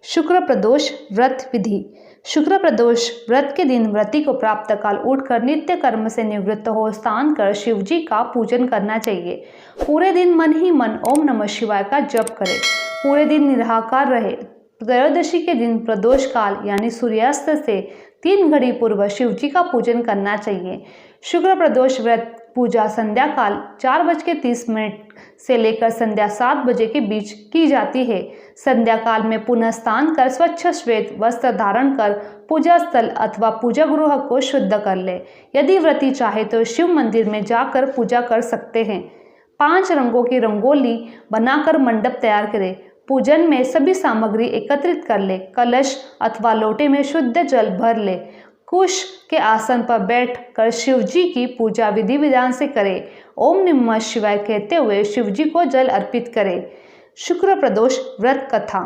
शुक्र प्रदोष व्रत विधि। शुक्र प्रदोष व्रत के दिन व्रती को प्रातःकाल उठकर नित्य कर्म से निवृत्त हो स्नान कर शिव जी का पूजन करना चाहिए। पूरे दिन मन ही मन ओम नमः शिवाय का जप करें। पूरे दिन निराहार रहे। त्रयोदशी के दिन प्रदोष काल यानी सूर्यास्त से 3 घड़ी पूर्व शिव जी का पूजन करना चाहिए। शुक्र प्रदोष व्रत पूजा संध्या काल 4:30 से लेकर संध्या 7 बजे के बीच की जाती है। संध्या काल में पुनः स्नान कर स्वच्छ श्वेत वस्त्र धारण कर पूजा स्थल अथवा पूजा गृह को शुद्ध कर ले। यदि व्रती चाहे तो शिव मंदिर में जाकर पूजा कर सकते हैं। 5 रंगों की रंगोली बनाकर मंडप तैयार करें। पूजन में सभी सामग्री एकत्रित कर ले। कलश अथवा लोटे में शुद्ध जल भर ले। कुश के आसन पर बैठ कर शिव जी की पूजा विधि विधान से करें। ओम नमः शिवाय कहते हुए शिव जी को जल अर्पित करें। शुक्र प्रदोष व्रत कथा।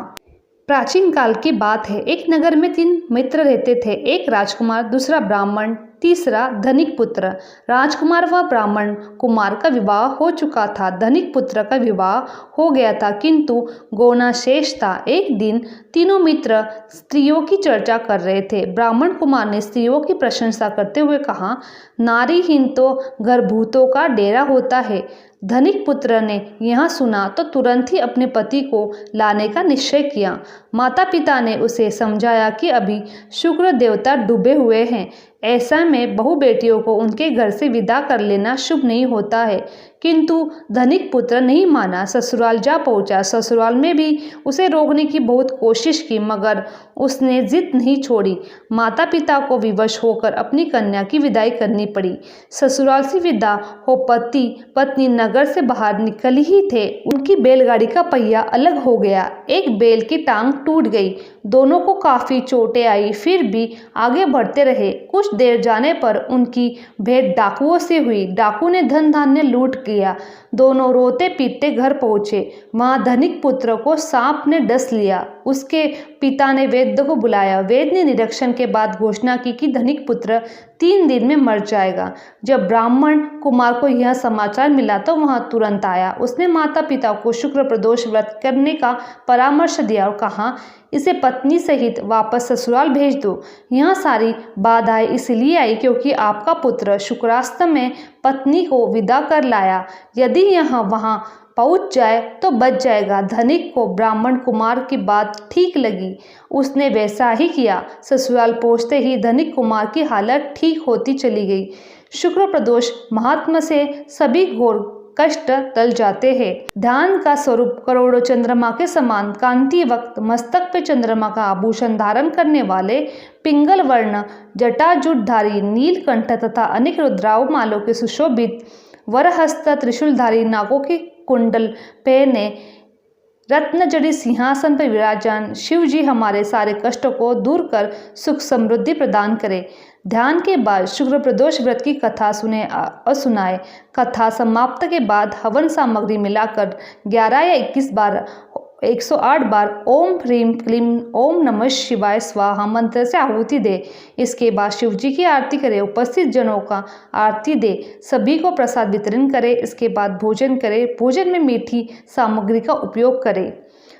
प्राचीन काल की बात है। एक नगर में 3 मित्र रहते थे। एक राजकुमार, दूसरा ब्राह्मण, तीसरा धनिक पुत्र। राजकुमार व ब्राह्मण कुमार का विवाह हो चुका था। धनिक पुत्र का विवाह हो गया था किंतु गौना शेष था। एक दिन तीनों मित्र स्त्रियों की चर्चा कर रहे थे। ब्राह्मण कुमार ने स्त्रियों की प्रशंसा करते हुए कहा, नारीहीन तो गर्भूतों का डेरा होता है। धनिक पुत्र ने यह सुना तो तुरंत ही अपने पति को लाने का निश्चय किया। माता पिता ने उसे समझाया कि अभी शुक्र देवता डूबे हुए हैं। ऐसा में बहु बेटियों को उनके घर से विदा कर लेना शुभ नहीं होता है। किंतु धनिक पुत्र नहीं माना। ससुराल जा पहुंचा। ससुराल में भी उसे रोकने की बहुत कोशिश की मगर उसने जिद नहीं छोड़ी। माता पिता को विवश होकर अपनी कन्या की विदाई करनी पड़ी। ससुराल से विदा हो पति पत्नी नगर से बाहर निकल ही थे, उनकी बैलगाड़ी का पहिया अलग हो गया। एक बैल की टांग टूट गई। दोनों को काफी चोटें आई, फिर भी आगे बढ़ते रहे। कुछ देर जाने पर उनकी भेंट डाकुओं से हुई। डाकू ने धन धान्य लूट लिया। दोनों रोते पीटते घर पहुंचे। वहां धनिक पुत्र को सांप ने डस लिया। उसके पिता ने वैद्य को बुलाया। वैद्य ने निरीक्षण के बाद घोषणा की कि धनिक पुत्र 3 दिन में मर जाएगा। जब ब्राह्मण कुमार को यह समाचार मिला तो वहां तुरंत आया। उसने माता पिता को शुक्र प्रदोष व्रत करने का परामर्श दिया और कहा, इसे पत्नी सहित वापस ससुराल भेज दो। यह सारी बाधाएं इसलिए आई क्योंकि आपका पुत्र शुक्रास्त में पत्नी को विदा कर लाया। यदि यह वहां पहुंच जाए तो बच जाएगा। धनिक को ब्राह्मण कुमार की बात ठीक लगी। उसने वैसा ही किया। ससुराल पहुंचते ही धनिक कुमार की हालत ठीक होती चली गई। शुक्र प्रदोष महात्मा से सभी घोर कष्ट टल जाते हैं। ध्यान का स्वरूप करोड़ों चंद्रमा के समान कांति वक्त मस्तक पे चंद्रमा का आभूषण धारण करने वाले पिंगल वर्ण जटाजूटधारी नीलकंठ तथा अनेक रुद्राव मालों के सुशोभित वरहस्त त्रिशूलधारी नागों के कुंडल पहने रत्नजड़ी सिंहासन पर विराजमान शिव जी हमारे सारे कष्टों को दूर कर सुख समृद्धि प्रदान करे। ध्यान के बाद शुक्र प्रदोष व्रत की कथा सुने और सुनाए। कथा समाप्त के बाद हवन सामग्री मिलाकर 11 या 21 बार 108 बार ओम ह्रीम क्लीम ओम नमः शिवाय स्वाहा मंत्र से आहुति दे। इसके बाद शिव जी की आरती करें। उपस्थित जनों का आरती दे। सभी को प्रसाद वितरण करें। इसके बाद भोजन करें। भोजन में मीठी सामग्री का उपयोग करें।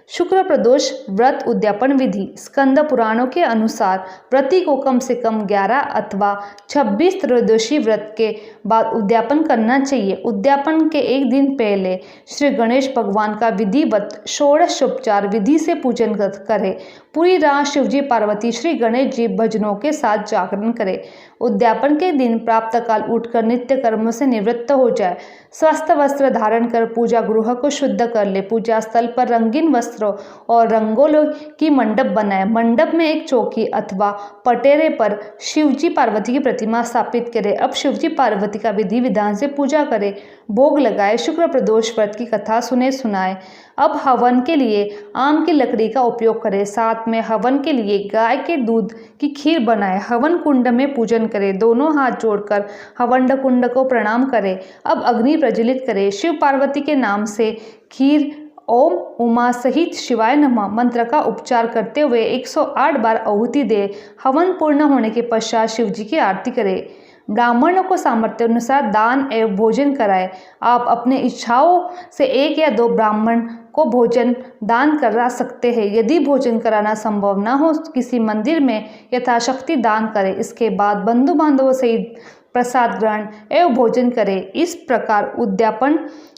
शुक्र प्रदोष व्रत उद्यापन विधि। स्कंद पुराणों के अनुसार व्रती को कम से कम 11 अथवा 26 त्रयोदशी व्रत के बाद उद्यापन करना चाहिए। उद्यापन के एक दिन पहले श्री गणेश भगवान का विधिवत षोडशोपचार विधि से पूजन करें। पूरी रात शिवजी पार्वती श्री गणेश जी भजनों के साथ जागरण करें। उद्यापन के दिन प्रातःकाल उठकर नित्य कर्मों से निवृत्त हो जाए। स्वस्थ वस्त्र धारण कर पूजा गृह को शुद्ध कर ले। पूजा स्थल पर रंगीन वस्त्रों और रंगोली की मंडप बनाए। मंडप में एक चौकी अथवा पटेरे पर शिवजी पार्वती की प्रतिमा स्थापित करें। अब शिवजी पार्वती का विधि विधान से पूजा करें। भोग लगाए। शुक्र प्रदोष व्रत की कथा सुनाए। अब हवन के लिए आम की लकड़ी का उपयोग करें। साथ में हवन के लिए गाय के दूध की खीर बनाए। हवन कुंड में पूजन करें। दोनों हाथ जोड़कर हवन कुंड को प्रणाम करें। अब अग्नि प्रज्वलित करें। शिव पार्वती के नाम से खीर ओम उमा सहित शिवाय नमः मंत्र का उपचार करते हुए 108 बार आहुति दे। हवन पूर्ण होने के पश्चात शिव जी की आरती करें। ब्राह्मणों को सामर्थ्य अनुसार दान एवं भोजन कराएं। आप अपने इच्छाओं से 1 या 2 ब्राह्मण को भोजन दान करा सकते हैं। यदि भोजन कराना संभव न हो, किसी मंदिर में यथाशक्ति दान करें। इसके बाद बंधु बांधवों सहित प्रसाद ग्रहण एवं भोजन करें। इस प्रकार उद्यापन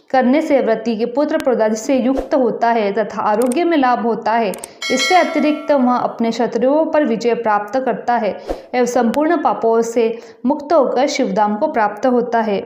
करने से व्रती के पुत्र प्रौढ़ से युक्त होता है तथा आरोग्य में लाभ होता है। इससे अतिरिक्त वह अपने शत्रुओं पर विजय प्राप्त करता है एवं संपूर्ण पापों से मुक्त होकर शिवधाम को प्राप्त होता है।